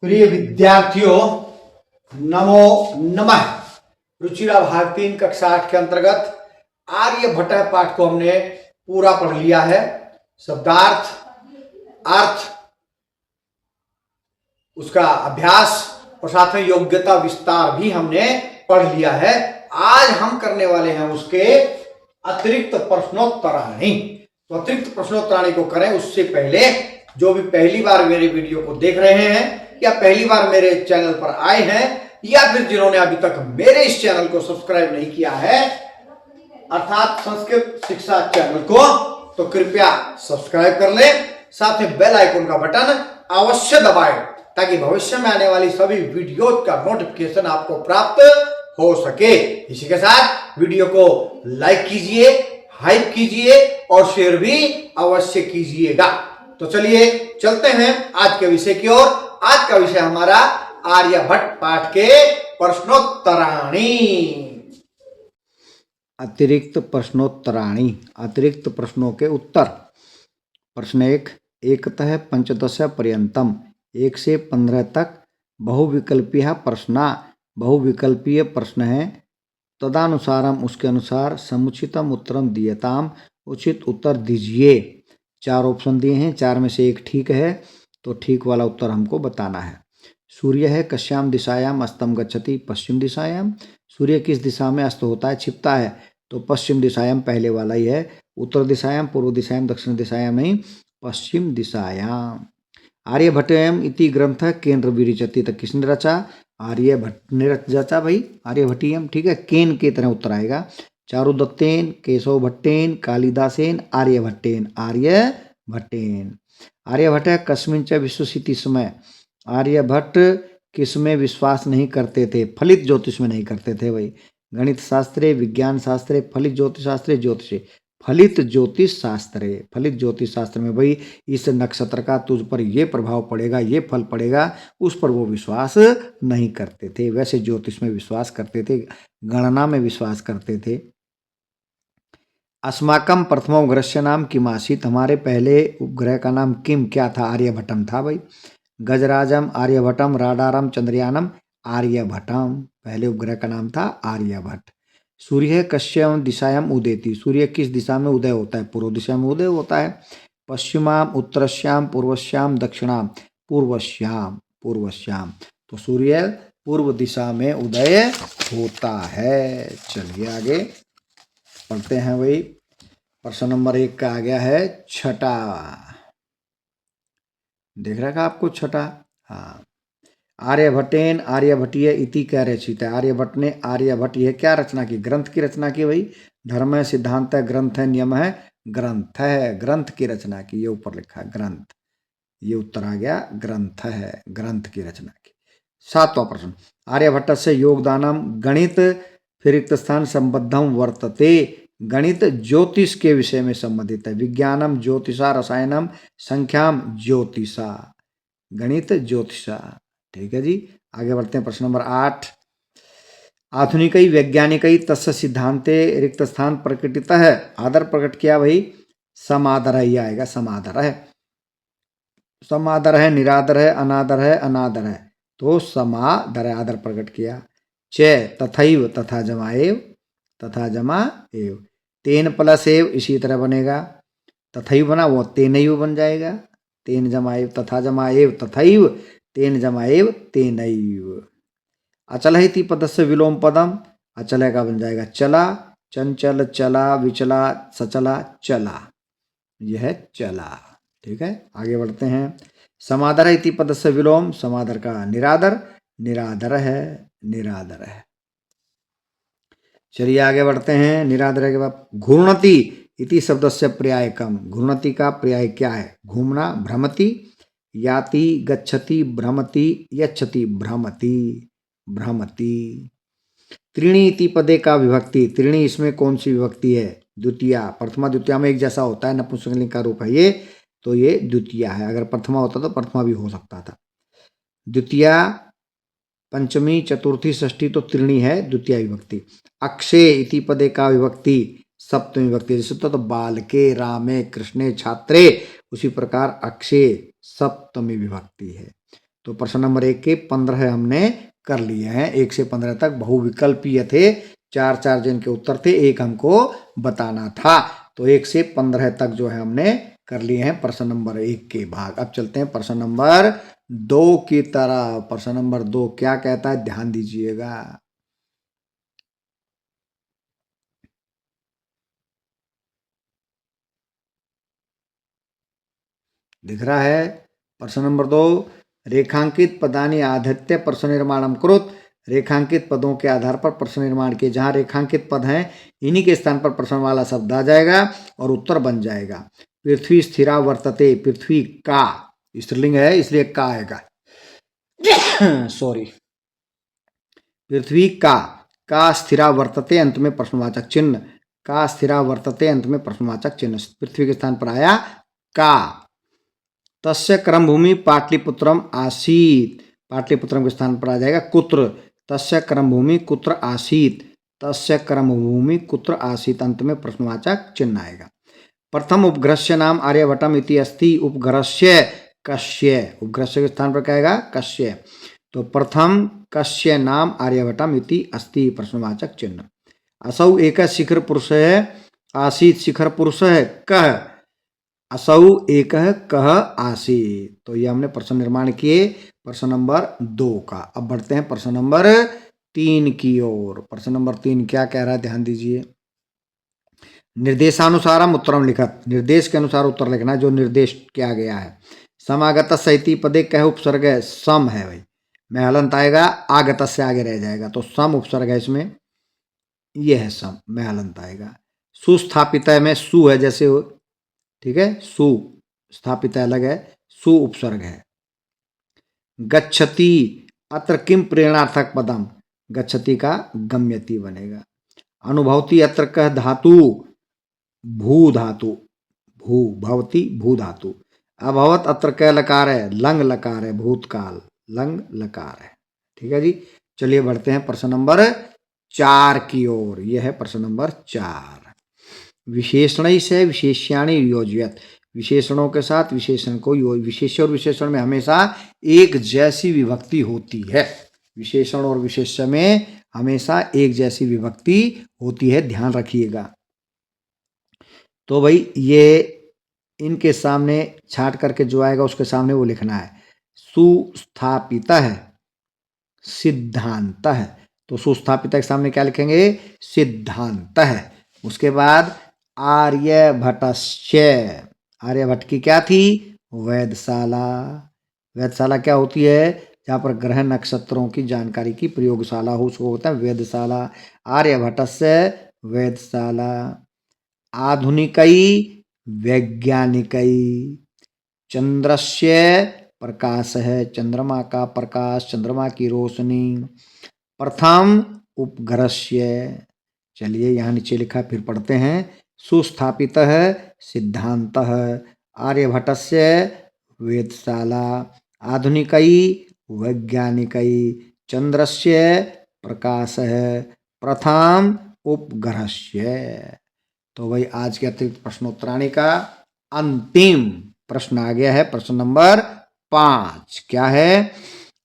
प्रिय विद्यार्थियों, नमो नमः। रुचिरा भाग 3 कक्षा 8 के अंतर्गत आर्यभट्ट पाठ को हमने पूरा पढ़ लिया है। शब्दार्थ, अर्थ, उसका अभ्यास और साथ में योग्यता विस्तार भी हमने पढ़ लिया है। आज हम करने वाले हैं उसके अतिरिक्त प्रश्नोत्तराणी। तो अतिरिक्त प्रश्नोत्तराणी को करें उससे पहले जो भी पहली बार मेरे वीडियो को देख रहे हैं या पहली बार मेरे चैनल पर आए हैं या फिर जिन्होंने अभी तक मेरे इस चैनल को सब्सक्राइब नहीं किया है अर्थात संस्कृत शिक्षा चैनल को, तो कृपया सब्सक्राइब कर लें। साथ में बेल आइकन का बटन अवश्य दबाएं ताकि भविष्य में आने वाली सभी वीडियो का नोटिफिकेशन आपको प्राप्त हो सके। इसी के साथ वीडियो को लाइक कीजिए, हाइप कीजिए और शेयर भी अवश्य कीजिएगा। तो चलिए चलते हैं आज के विषय की ओर। आज का विषय हमारा आर्यभट्ट पाठ के प्रश्नोत्तराणी। अतिरिक्त प्रश्नोत्तराणी, अतिरिक्त प्रश्नों के उत्तर। प्रश्न 1, एकतः पंचदश पर्यंतम 1 से 15 तक बहुविकल्पीय प्रश्ना, बहुविकल्पीय प्रश्न है। तदानुसारम उसके अनुसार समुचितम उत्तरम दीयताम, उचित उत्तर दीजिए। 4 ऑप्शन दिए हैं, 4 में से एक ठीक है, तो ठीक वाला उत्तर हमको बताना है। सूर्य है कश्याम दिशायाम अस्तम गच्छति, पश्चिम दिशायाम। सूर्य किस दिशा में अस्त होता है, छिपता है, तो पश्चिम दिशायाम पहले वाला ही है। उत्तर दिशायाम, पूर्व दिशायाम, दक्षिण दिशायाम नहीं, पश्चिम दिशायाम। आर्यभट्टयम इति ग्रंथ केंद्र विरचति, तो किसने रचा, आर्यभट्ट ने रचा भाई, आर्यभट्टियम, ठीक है। केन के तरह उत्तर आएगा। चारुदत्तेन, केशव भट्टेन, कालिदासेन, आर्यभट्टेन, आर्यभट्टेन। आर्यभट्ट कस्मिंच विश्वसिति समय, आर्यभट्ट किसमें विश्वास नहीं करते थे, फलित ज्योतिष में नहीं करते थे भाई। गणित शास्त्रे, विज्ञान शास्त्रे, फलित ज्योतिष शास्त्रे, ज्योतिषे, फलित ज्योतिष शास्त्रे, फलित ज्योतिष शास्त्र में भाई इस नक्षत्र का तुझ पर ये प्रभाव पड़ेगा, ये फल पड़ेगा, उस पर वो विश्वास नहीं करते थे। वैसे ज्योतिष में विश्वास करते थे, गणना में विश्वास करते थे। अस्माकम प्रथम उपग्रह नाम किम आसीत, हमारे पहले उपग्रह का नाम किम क्या था, आर्यभट्टम था भाई। गजराजम आर्यभट्टम, राडारम चंद्रयानम आर्यभट्टम, पहले उपग्रह का नाम था आर्यभट्ट। सूर्य कश्यम दिशायाम उदेति, सूर्य किस दिशा में उदय होता है, पूर्व दिशा में उदय होता है। पश्चिमाम, उत्तरश्याम, पूर्वश्याम, दक्षिणाम, पूर्वश्याम, पूर्वश्याम, तो सूर्य पूर्व दिशा में उदय होता है। चलिए आगे पढ़ते हैं भाई। प्रश्न नंबर 1 का आ गया है छठा, देख रहा है आपको छठा। हाँ, आर्यभट्टेन आर्यभट्टीय इति क्या रचित है, आर्यभट्ट ने आर्यभट्ट यह क्या रचना की, ग्रंथ की रचना की भाई। धर्म है, सिद्धांत है, ग्रंथ है, नियम है, ग्रंथ है, ग्रंथ की रचना की, ये ऊपर लिखा है ग्रंथ, ये उत्तर आ गया ग्रंथ है, ग्रंथ की रचना की। 7वां प्रश्न, आर्यभट्ट से योगदानम गणित फिर रिक्त स्थान संबद्धम वर्तते, गणित ज्योतिष के विषय में संबंधित है। विज्ञानम ज्योतिषा, रसायनम संख्याम ज्योतिषा, गणित ज्योतिषा, ठीक है जी। आगे बढ़ते हैं प्रश्न नंबर 8, आधुनिक वैज्ञानिक तस्य सिद्धांते रिक्त स्थान प्रकटित है, आदर प्रकट किया भाई, समादर ही आएगा, समादर है, समादर है, निरादर है, अनादर है, अनादर है, तो समादर है, आदर प्रकट किया। च तथैव, तथा जमा एव, तथा जमा एव, तेन प्लस एव इसी तरह बनेगा, तथैव बना वो तेनैव बन जाएगा, तेन जमा एव, तथा जमा एव तथैव, तेन जमा एव तेनैव। अचल है ती पदस्य विलोम पदम, अचल का बन जाएगा चला, चंचल, चला, विचला, सचला, चला, यह है चला, ठीक है। आगे बढ़ते हैं। समादर है इति पदस्य विलोम, समादर का निरादर, निरादर है, निरादर है। चलिए आगे बढ़ते हैं। निरादर के बाद घूर्णति इति शब्दस्य पर्यायकम, घूर्णति का पर्याय क्या है, घूमना, भ्रमति, याति, गच्छति, भ्रमति, यच्छति, भ्रमति, भ्रमति। त्रीणी इति पदे का विभक्ति, त्रीणी इसमें कौन सी विभक्ति है, द्वितीया, प्रथमा द्वितीया में एक जैसा होता है, नपुंसकलिंग का रूप है ये, तो ये द्वितीया है। अगर प्रथमा होता तो प्रथमा भी हो सकता था। द्वितीया, पंचमी, चतुर्थी, षष्ठी, तो त्रीणी है द्वितीय विभक्ति। अक्षय इति पदे का विभक्ति सप्तमी विभक्ति, जैसे तो बालके, रामे, कृष्णे, छात्रे, उसी प्रकार अक्षय सप्तमी विभक्ति है। तो प्रश्न नंबर 1 के 15 हमने कर लिए हैं। 1 से 15 तक बहुविकल्पीय थे, 4 जिनके उत्तर थे, एक हमको बताना था। तो 1 से 15 तक जो है हमने कर लिए हैं प्रश्न नंबर 1 के भाग। अब चलते हैं प्रश्न नंबर 2 की तरफ। प्रश्न नंबर 2 क्या कहता है, ध्यान दीजिएगा। दिख रहा है प्रश्न नंबर 2, रेखांकित पदानि आधत्य प्रश्न निर्माणम कुरुत। रेखांकित पदों के आधार पर प्रश्न निर्माण के, जहां रेखांकित पद हैं इन्हीं के स्थान पर प्रश्न वाला शब्द आ जाएगा और उत्तर बन जाएगा। पृथ्वी स्थिरा वर्तते, पृथ्वी का स्त्रीलिंग है इसलिए का आएगा। सॉरी, पृथ्वी का स्थिरा वर्तते अंत में प्रश्नवाचक चिन्ह, का स्थिरा वर्तते अंत में प्रश्नवाचक चिन्ह, पृथ्वी के स्थान पर आया का। तस्य क्रमभूमि पाटलिपुत्रम आसीत, पाटलिपुत्रम के स्थान पर आ जाएगा कुत्र। तस्य क्रमभूमि कुत्र आसीत, तस्य क्रमभूमि कुत्र आसीत, अंत में प्रश्नवाचक चिन्ह आएगा। प्रथम उपग्रहस्य नाम आर्यभट्टम इति अस्ति, उपग्रहस्य कस्य, उपग्रहस्य के स्थान पर क्या आएगा, कस्य। तो प्रथम कस्य नाम आर्यभट्टम इति अस्ति, प्रश्नवाचक चिन्ह। असौ एक शिखर पुरुष है, आसीत शिखर पुरुष है, कह, असौ एक कह आसीत। तो ये हमने प्रश्न निर्माण किए प्रश्न नंबर 2 का। अब बढ़ते हैं प्रश्न नंबर 3 की ओर। प्रश्न नंबर 3 क्या कह रहा है, ध्यान दीजिए। निर्देशानुसारम उत्तरम लिखत, निर्देश के अनुसार उत्तर लिखना जो निर्देश किया गया है। समागत सहिति पदे कह उपसर्ग है, सम है भाई, में हलंत आएगा, आगत से आगे रह जाएगा, तो सम उपसर्ग है इसमें, यह है सम, में हलंत आएगा। सुस्थापित है में सु है जैसे, ठीक है, सु स्थापित अलग है, सु उपसर्ग है। गच्छति, अत्र किम प्रेरणार्थक पदम, गच्छति का गम्यति बनेगा। अनुभवती, अत्र कह धातु, भू धातु, भू भवती भू धातु। अभवत, अत्र कह लकार है, लंग लकार है, भूतकाल, लंग लकार है। ठीक है जी, चलिए बढ़ते हैं प्रश्न नंबर 4 की ओर। यह है प्रश्न नंबर 4। विशेषण से विशेष्याणि योजयत, विशेषणों के साथ विशेषण को विशेष्य और विशेषण में हमेशा एक जैसी विभक्ति होती है। विशेषण और विशेष्य में हमेशा एक जैसी विभक्ति होती है, ध्यान रखिएगा। तो भाई ये इनके सामने छाट करके जो आएगा उसके सामने वो लिखना है। सुस्थापित है, सिद्धांत है, तो सुस्थापित के सामने क्या लिखेंगे, सिद्धांत है। उसके बाद आर्यभट्टस्य, आर्यभट्ट की क्या थी, वेधशाला। वेधशाला क्या होती है, जहाँ पर ग्रह नक्षत्रों की जानकारी की प्रयोगशाला हो, उसको होता है वेधशाला। आर्यभट्टस्य वेधशाला। आधुनिकई वैज्ञानिकई। चंद्रस्य प्रकाश है, चंद्रमा का प्रकाश, चंद्रमा की रोशनी। प्रथम उपग्रहस्य, चलिए यहाँ नीचे लिखा फिर पढ़ते हैं। सुस्थापित है, सिद्धांत है, आर्यभट्टस्य वेधशाला, आधुनिकई वैज्ञानिकई, चंद्रस्य प्रकाश है, प्रथम उपग्रहस्य। तो भाई आज के अतिरिक्त प्रश्नोत्तराणी का अंतिम प्रश्न आ गया है, प्रश्न नंबर 5। क्या है,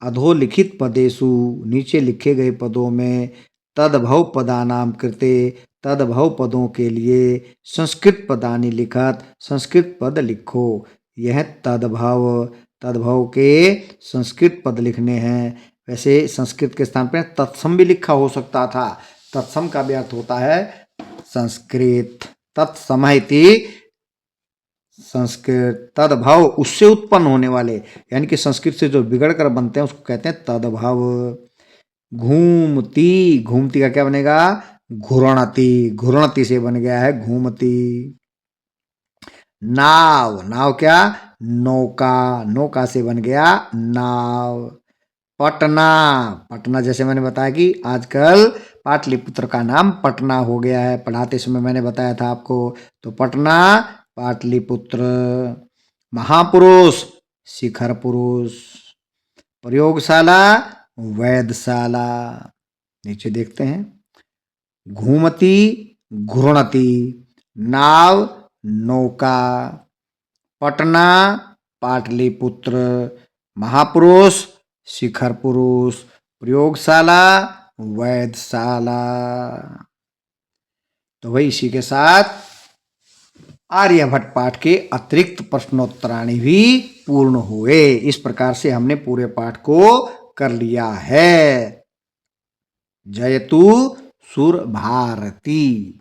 अधोलिखित पदेषु, नीचे लिखे गए पदों में, तदभव पदानाम कृते, तदभव पदों के लिए संस्कृत पदानि लिखत, संस्कृत पद लिखो। यह तदभव, तदभव के संस्कृत पद लिखने हैं। वैसे संस्कृत के स्थान पर तत्सम भी लिखा हो सकता था, तत्सम का भी अर्थ होता है संस्कृत। तत्समयति संस्कृत, तदभव उससे उत्पन्न होने वाले, यानी कि संस्कृत से जो बिगड़ कर बनते हैं उसको कहते हैं तदभव। घूमती, घूमती का क्या बनेगा, घूर्णति, घूर्णति से बन गया है घूमती। नाव, नाव क्या, नौका, नौका से बन गया नाव। पटना, पटना जैसे मैंने बताया कि आजकल पाटलिपुत्र का नाम पटना हो गया है, पढ़ाते समय मैंने बताया था आपको। तो पटना पाटलिपुत्र। महापुरुष शिखर पुरुष। प्रयोगशाला वैधशाला। नीचे देखते हैं, घूमती घूर्णति, नाव नौका, पटना पाटलिपुत्र, महापुरुष शिखर पुरुष, प्रयोगशाला वैधशाला। तो वही इसी के साथ आर्यभट्ट पाठ के अतिरिक्त प्रश्नोत्तराणी भी पूर्ण हुए। इस प्रकार से हमने पूरे पाठ को कर लिया है। जयतु सुर भारती।